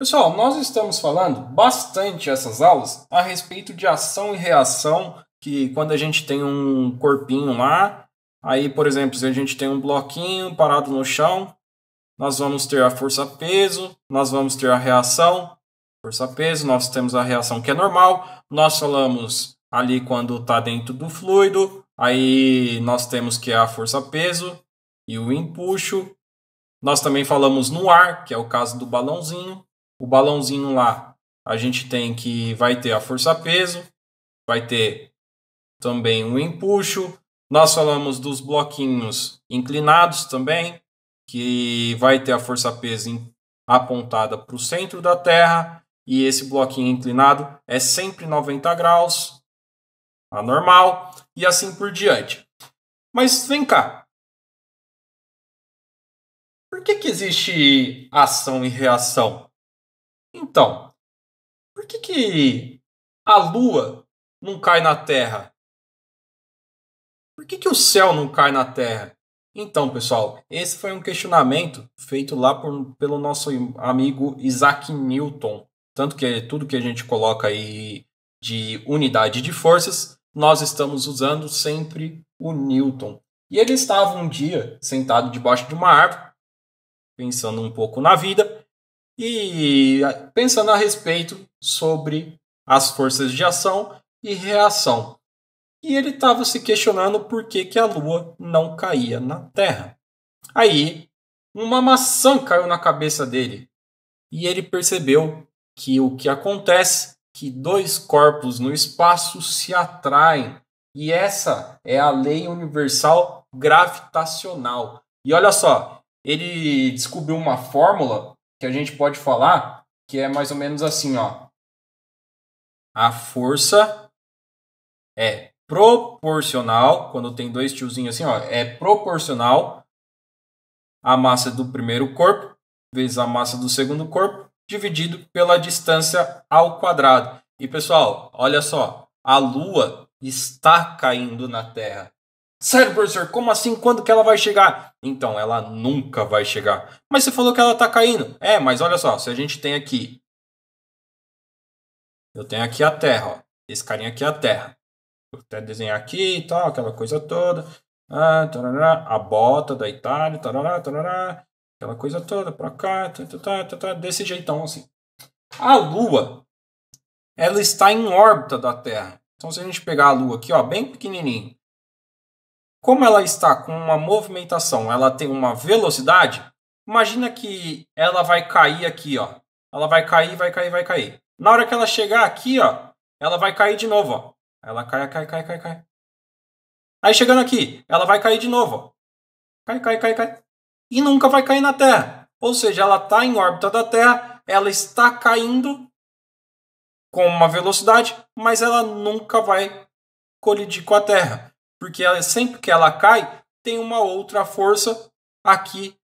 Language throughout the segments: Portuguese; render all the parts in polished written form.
Pessoal, nós estamos falando bastante essas aulas a respeito de ação e reação, que quando a gente tem um corpinho lá, aí, por exemplo, se a gente tem um bloquinho parado no chão, nós vamos ter a força-peso, nós vamos ter a reação, força-peso, nós temos a reação que é normal, nós falamos ali quando está dentro do fluido, aí nós temos que é a força-peso e o empuxo. Nós também falamos no ar, que é o caso do balãozinho. O balãozinho lá, a gente tem que vai ter a força-peso, vai ter também o empuxo. Nós falamos dos bloquinhos inclinados também, que vai ter a força-peso apontada para o centro da Terra. E esse bloquinho inclinado é sempre 90 graus, a normal, e assim por diante. Mas vem cá. Por que existe ação e reação? Então, por que a Lua não cai na Terra? Por que o céu não cai na Terra? Então, pessoal, esse foi um questionamento feito lá pelo nosso amigo Isaac Newton. Tanto que tudo que a gente coloca aí de unidade de forças, nós estamos usando sempre o Newton. E ele estava um dia sentado debaixo de uma árvore, pensando um pouco na vida, e pensando a respeito sobre as forças de ação e reação. E ele estava se questionando por que a Lua não caía na Terra. Aí, uma maçã caiu na cabeça dele. E ele percebeu que o que acontece é que dois corpos no espaço se atraem. E essa é a lei universal gravitacional. E olha só, ele descobriu uma fórmula que a gente pode falar que é mais ou menos assim, ó. A força é proporcional, quando tem dois tiozinhos assim, ó, é proporcional à massa do primeiro corpo vezes a massa do segundo corpo dividido pela distância ao quadrado. E pessoal, olha só, a Lua está caindo na Terra. Sério, professor, como assim? Quando que ela vai chegar? Então, ela nunca vai chegar. Mas você falou que ela está caindo. É, mas olha só, se a gente tem aqui... Eu tenho aqui a Terra, ó. Esse carinha aqui é a Terra. Vou até desenhar aqui e tal, aquela coisa toda. A bota da Itália, aquela coisa toda pra cá, desse jeitão assim. A Lua, ela está em órbita da Terra. Então, se a gente pegar a Lua aqui, ó, bem pequenininho, como ela está com uma movimentação, ela tem uma velocidade, imagina que ela vai cair aqui, ó. Ela vai cair, vai cair, vai cair. Na hora que ela chegar aqui, ó, ela vai cair de novo, ó. Ela cai. Aí chegando aqui, ela vai cair de novo, ó. Cai. E nunca vai cair na Terra. Ou seja, ela está em órbita da Terra, ela está caindo com uma velocidade, mas ela nunca vai colidir com a Terra. Porque sempre que ela cai, tem uma outra força aqui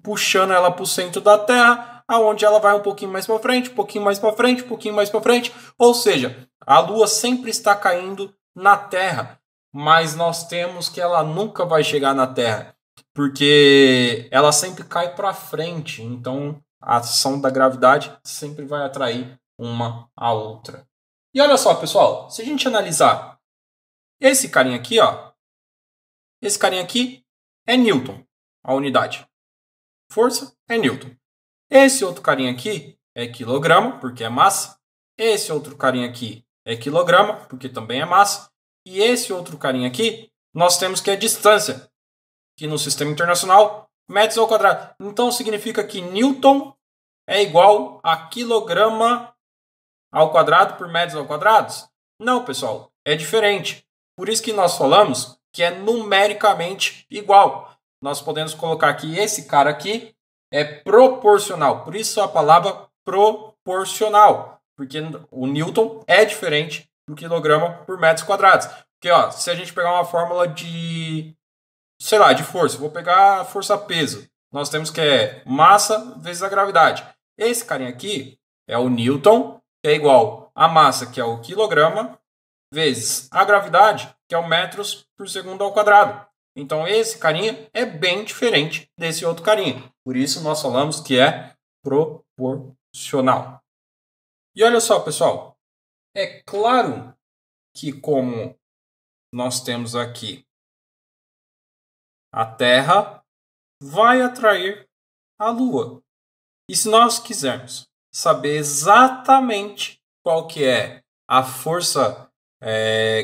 puxando ela para o centro da Terra, aonde ela vai um pouquinho mais para frente, um pouquinho mais para frente, um pouquinho mais para frente. Ou seja, a Lua sempre está caindo na Terra, mas nós temos que ela nunca vai chegar na Terra, porque ela sempre cai para frente. Então, a ação da gravidade sempre vai atrair uma a outra. E olha só, pessoal, se a gente analisar esse carinha aqui, ó, esse carinha aqui é Newton, a unidade. Força é Newton. Esse outro carinha aqui é quilograma, porque é massa. Esse outro carinha aqui é quilograma, porque também é massa. E esse outro carinha aqui, nós temos que é distância, que no sistema internacional, metros ao quadrado. Então significa que Newton é igual a quilograma ao quadrado por metros ao quadrado? Não, pessoal, é diferente. Por isso que nós falamos que é numericamente igual. Nós podemos colocar que esse cara aqui é proporcional. Por isso a palavra proporcional. Porque o Newton é diferente do quilograma por metros quadrados. Porque ó, se a gente pegar uma fórmula de, sei lá, de força, vou pegar a força-peso. Nós temos que é massa vezes a gravidade. Esse carinha aqui é o Newton, que é igual a massa, que é o quilograma, vezes a gravidade, que é o metros por segundo ao quadrado. Então, esse carinha é bem diferente desse outro carinha. Por isso, nós falamos que é proporcional. proporcional. E olha só, pessoal, é claro que como nós temos aqui a Terra vai atrair a Lua. E se nós quisermos saber exatamente qual que é a força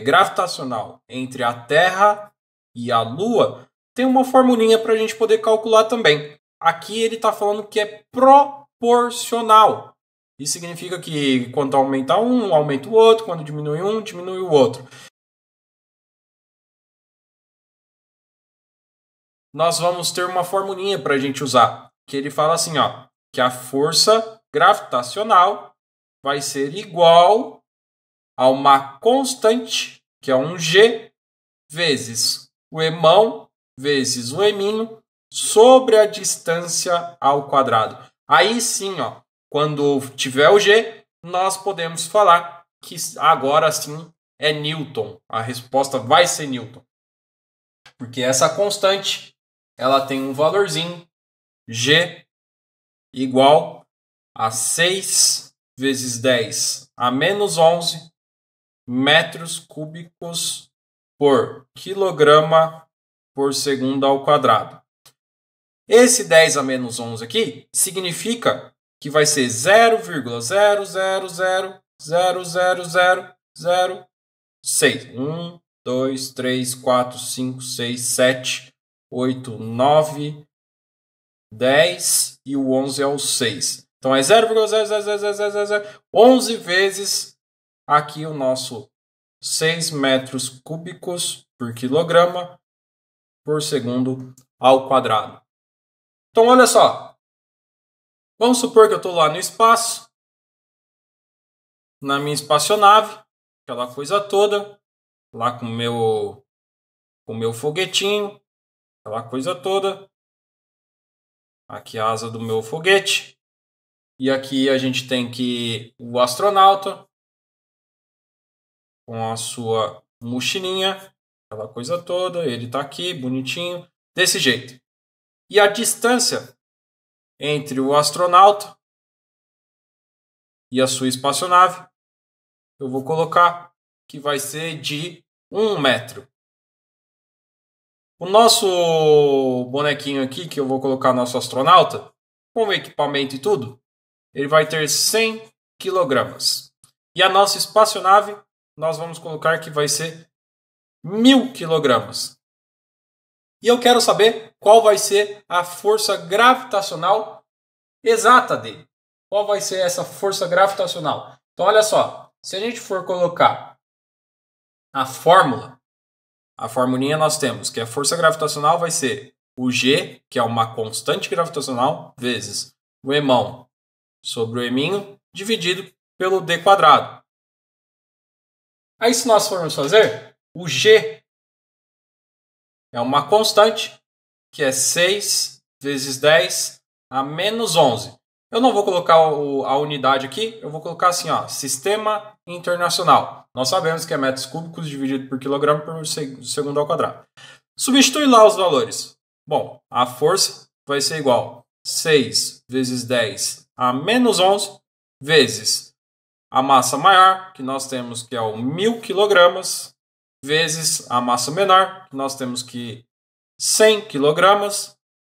gravitacional entre a Terra e a Lua, tem uma formulinha para a gente poder calcular também. Aqui ele está falando que é proporcional. Isso significa que quando aumenta um, aumenta o outro. Quando diminui um, diminui o outro. Nós vamos ter uma formulinha para a gente usar. Que ele fala assim, ó, que a força gravitacional vai ser igual a uma constante, que é um G, vezes o emão, vezes o eminho, sobre a distância ao quadrado. Aí sim, ó, quando tiver o G, nós podemos falar que agora sim é Newton. A resposta vai ser Newton. Porque essa constante, ela tem um valorzinho, G, igual a 6 vezes 10 a menos 11 metros cúbicos por quilograma por segundo ao quadrado. Esse 10 a menos 11 aqui significa que vai ser 0,000000006. 1, 2, 3, 4, 5, 6, 7, 8, 9, 10 e o 11 é o 6. Então é 0,00011 vezes aqui o nosso 6 metros cúbicos por quilograma por segundo ao quadrado. Então olha só, vamos supor que eu estou lá no espaço, na minha espaçonave, aquela coisa toda, lá com o meu foguetinho, aquela coisa toda. Aqui a asa do meu foguete. E aqui a gente tem que o astronauta com a sua mochilinha, aquela coisa toda. Ele está aqui, bonitinho, desse jeito. E a distância entre o astronauta e a sua espaçonave, eu vou colocar que vai ser de 1 metro. O nosso bonequinho aqui, que eu vou colocar nosso astronauta, com o equipamento e tudo, ele vai ter 100 kg. E a nossa espaçonave, nós vamos colocar que vai ser 1000 kg. E eu quero saber qual vai ser a força gravitacional exata dele. Qual vai ser essa força gravitacional? Então, olha só. Se a gente for colocar a fórmula, a formulinha nós temos que a força gravitacional vai ser o G, que é uma constante gravitacional, vezes o emão sobre o eminho, dividido pelo D quadrado. Aí se nós formos fazer, o G é uma constante, que é 6 vezes 10 a menos 11. Eu não vou colocar a unidade aqui, eu vou colocar assim, ó, sistema internacional. Nós sabemos que é metros cúbicos dividido por quilograma por segundo ao quadrado. Substitui lá os valores. Bom, a força vai ser igual a 6 vezes 10 a menos 11 vezes a massa maior, que nós temos que é o 1000 kg, vezes a massa menor, que nós temos que 100 kg,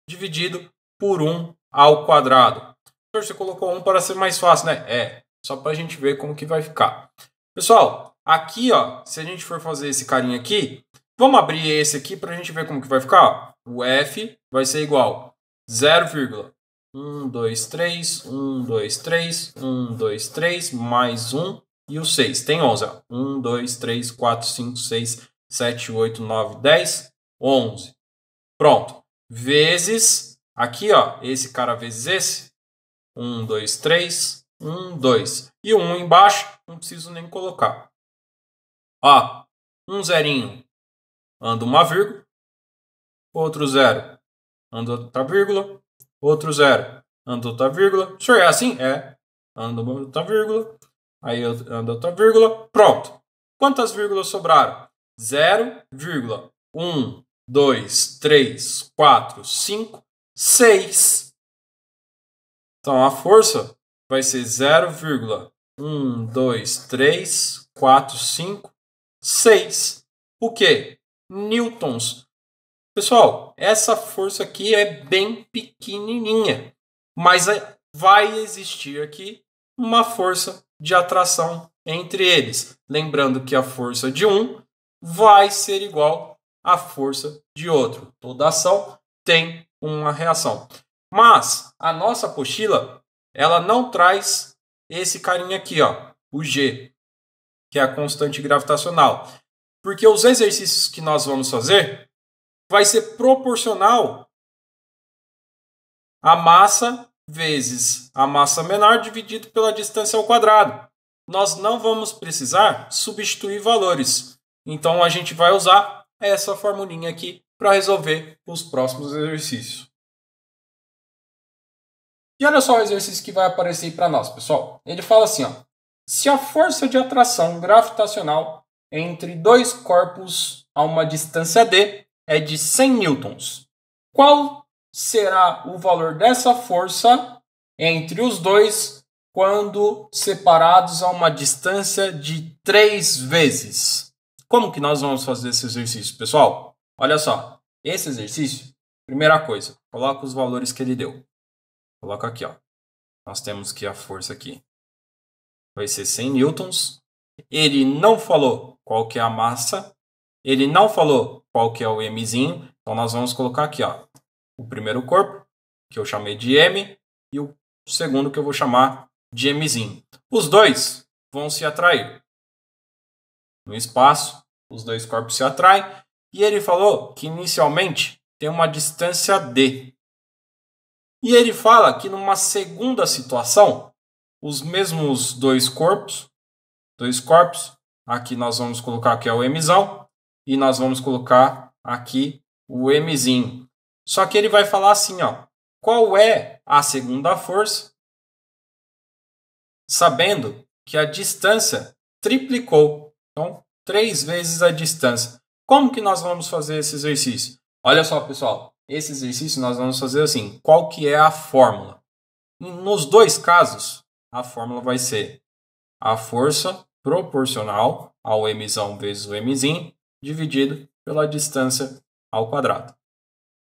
dividido por 1 ao quadrado. Você colocou 1 para ser mais fácil, né? Só para a gente ver como que vai ficar. Pessoal, aqui, ó, se a gente for fazer esse carinha aqui, vamos abrir esse aqui para a gente ver como que vai ficar. Ó. O F vai ser igual a 0,123, 123, 123, mais 1 e o 6. Tem 11. Ó. 1, 2, 3, 4, 5, 6, 7, 8, 9, 10, 11. Pronto. Vezes, aqui, ó, esse cara vezes esse. 1, 2, 3, 1, 2. E o 1 embaixo, não preciso nem colocar. Ó, um zerinho anda uma vírgula. Outro zero anda outra vírgula. Outro zero anda outra vírgula. O senhor é assim? É. Anda outra vírgula. Aí anda outra vírgula. Pronto. Quantas vírgulas sobraram? 0,1, 2, 3, 4, 5, 6. Então a força vai ser 0,12345 6. O que? Newtons. Pessoal, essa força aqui é bem pequenininha, mas vai existir aqui uma força de atração entre eles. Lembrando que a força de um vai ser igual à força de outro. Toda ação tem uma reação. Mas a nossa apostila, ela não traz esse carinha aqui, ó, o G, que é a constante gravitacional. Porque os exercícios que nós vamos fazer vai ser proporcional à massa vezes a massa menor dividido pela distância ao quadrado. Nós não vamos precisar substituir valores. Então a gente vai usar essa formulinha aqui para resolver os próximos exercícios. E olha só o exercício que vai aparecer aí para nós, pessoal. Ele fala assim, ó, se a força de atração gravitacional entre dois corpos a uma distância d é de 100 newtons, qual será o valor dessa força entre os dois quando separados a uma distância de 3 vezes? Como que nós vamos fazer esse exercício, pessoal? Olha só, esse exercício, primeira coisa, coloca os valores que ele deu. Coloca aqui, ó. Nós temos que a força aqui vai ser 100 newtons. Ele não falou qual que é a massa. Ele não falou qual que é o mzinho. Então nós vamos colocar aqui, ó, o primeiro corpo, que eu chamei de m, e o segundo que eu vou chamar de mzinho. Os dois vão se atrair. No espaço, os dois corpos se atraem. E ele falou que inicialmente tem uma distância d. E ele fala que numa segunda situação, os mesmos dois corpos, aqui nós vamos colocar que é o mzão, e nós vamos colocar aqui o mzinho. Só que ele vai falar assim, ó, qual é a segunda força, sabendo que a distância triplicou. Então, 3 vezes a distância. Como que nós vamos fazer esse exercício? Olha só, pessoal. Esse exercício nós vamos fazer assim. Qual que é a fórmula? Nos dois casos, a fórmula vai ser a força proporcional ao mzão vezes o mzinho dividido pela distância ao quadrado.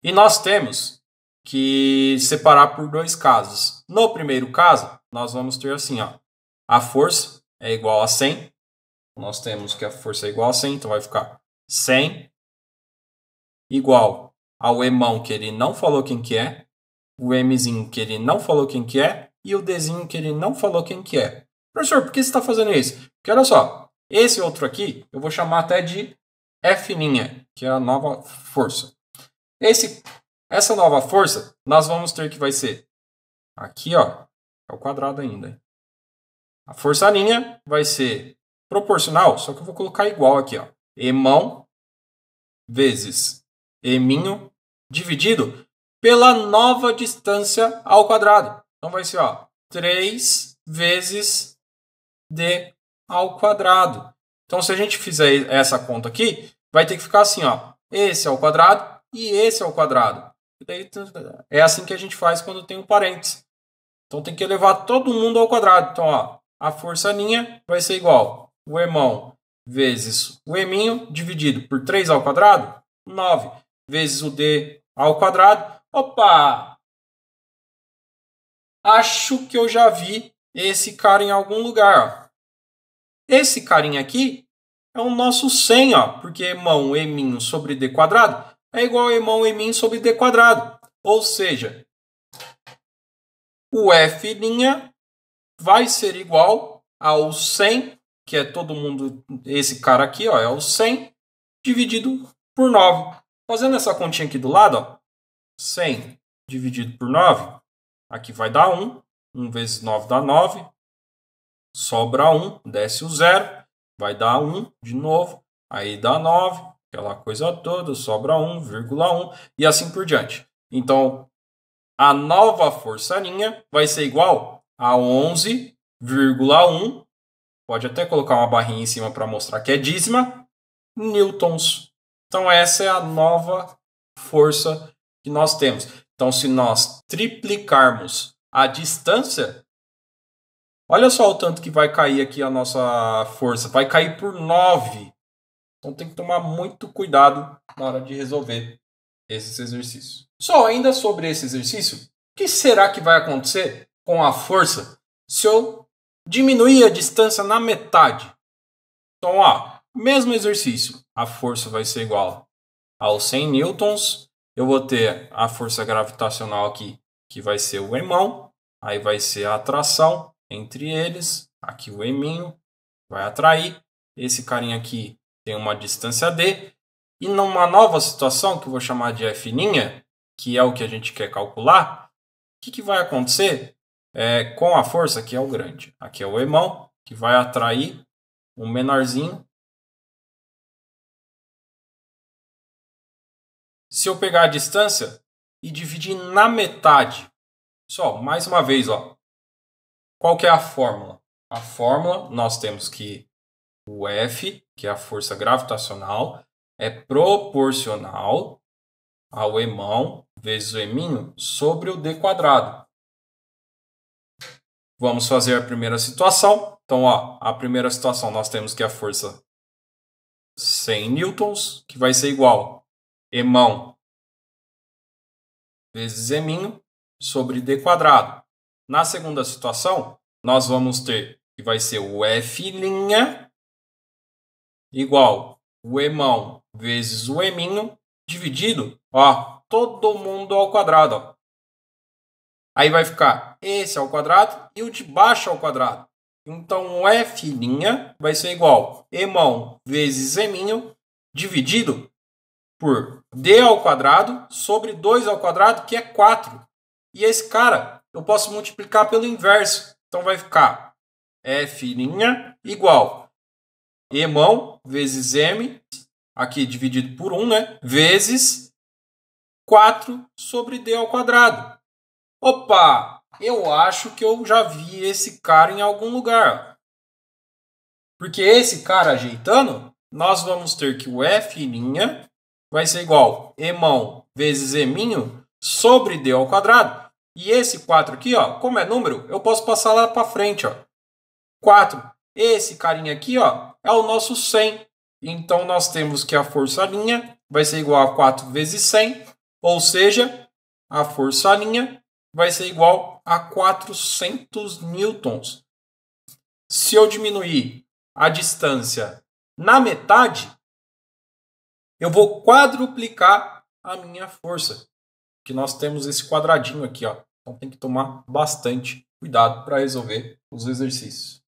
E nós temos que separar por dois casos. No primeiro caso, nós vamos ter assim, ó, a força é igual a 100. Nós temos que a força é igual a 100, então vai ficar 100 igual ao emão que ele não falou quem que é, o mzinho que ele não falou quem que é e o dzinho que ele não falou quem que é. Professor, por que você está fazendo isso? Porque olha só, esse outro aqui eu vou chamar até de F', que é a nova força. Essa nova força nós vamos ter que vai ser aqui, ó, é o quadrado ainda. A força linha vai ser proporcional, só que eu vou colocar igual aqui, ó, emão vezes eminho dividido pela nova distância ao quadrado. Então vai ser, ó, 3 vezes d ao quadrado. Então se a gente fizer essa conta aqui, vai ter que ficar assim, ó, esse ao quadrado e esse ao quadrado. É assim que a gente faz quando tem um parênteses. Então tem que elevar todo mundo ao quadrado. Então, ó, a força linha vai ser igual o emão vezes o eminho dividido por 3 ao quadrado, 9 vezes o d ao quadrado. Opa! Acho que eu já vi esse cara em algum lugar. Ó. Esse carinha aqui é o nosso 100, ó, porque emão eminho sobre d quadrado é igual a emão eminho sobre d quadrado. Ou seja, o F' vai ser igual ao 100, que é todo mundo, esse cara aqui, ó, é o 100, dividido por 9. Fazendo essa continha aqui do lado, ó, 100 dividido por 9, aqui vai dar 1. 1 vezes 9 dá 9. Sobra 1, desce o 0, vai dar 1 de novo, aí dá 9, aquela coisa toda, sobra 1,1 e assim por diante. Então, a nova força linha vai ser igual a 11,1. Pode até colocar uma barrinha em cima para mostrar que é dízima. Newtons. Então essa é a nova força que nós temos. Então se nós triplicarmos a distância, Olha só o tanto que vai cair aqui a nossa força. Vai cair por 9. Então tem que tomar muito cuidado na hora de resolver esses exercícios. Só ainda sobre esse exercício, o que será que vai acontecer com a força se eu diminuir a distância na metade? Então, ó, mesmo exercício, a força vai ser igual aos 100 newtons. Eu vou ter a força gravitacional aqui, que vai ser o emão. Aí vai ser a atração entre eles. Aqui o eminho vai atrair. Esse carinha aqui tem uma distância d. E numa nova situação, que eu vou chamar de F', que é o que a gente quer calcular, o que vai acontecer com a força, que é o grande? Aqui é o emão, que vai atrair o menorzinho. Se eu pegar a distância e dividir na metade, só, mais uma vez, ó, qual que é a fórmula? A fórmula, nós temos que o F, que é a força gravitacional, é proporcional ao emão vezes o eminho sobre o d quadrado. Vamos fazer a primeira situação. Então, ó, a primeira situação nós temos que a força 100 newtons, que vai ser igual emão vezes eminho sobre d quadrado. Na segunda situação, nós vamos ter que vai ser o F' igual o emão vezes o eminho dividido, ó, todo mundo ao quadrado, ó. Aí vai ficar esse ao quadrado e o de baixo ao quadrado. Então o F' vai ser igual emão vezes eminho dividido por d ao quadrado sobre 2 ao quadrado, que é 4. E esse cara eu posso multiplicar pelo inverso. Então vai ficar F' igual emão vezes m, aqui dividido por 1, né? Vezes 4 sobre d ao quadrado. Opa! Eu acho que eu já vi esse cara em algum lugar. Porque esse cara ajeitando, nós vamos ter que o F' vai ser igual emão vezes eminho sobre d ao quadrado. E esse 4 aqui, ó, como é número, eu posso passar lá para frente, ó. 4. Esse carinha aqui, ó, é o nosso 100. Então nós temos que a força linha vai ser igual a 4 vezes 100, ou seja, a força linha vai ser igual a 400 newtons. Se eu diminuir a distância na metade, eu vou quadruplicar a minha força. Que nós temos esse quadradinho aqui, ó. Então tem que tomar bastante cuidado para resolver os exercícios.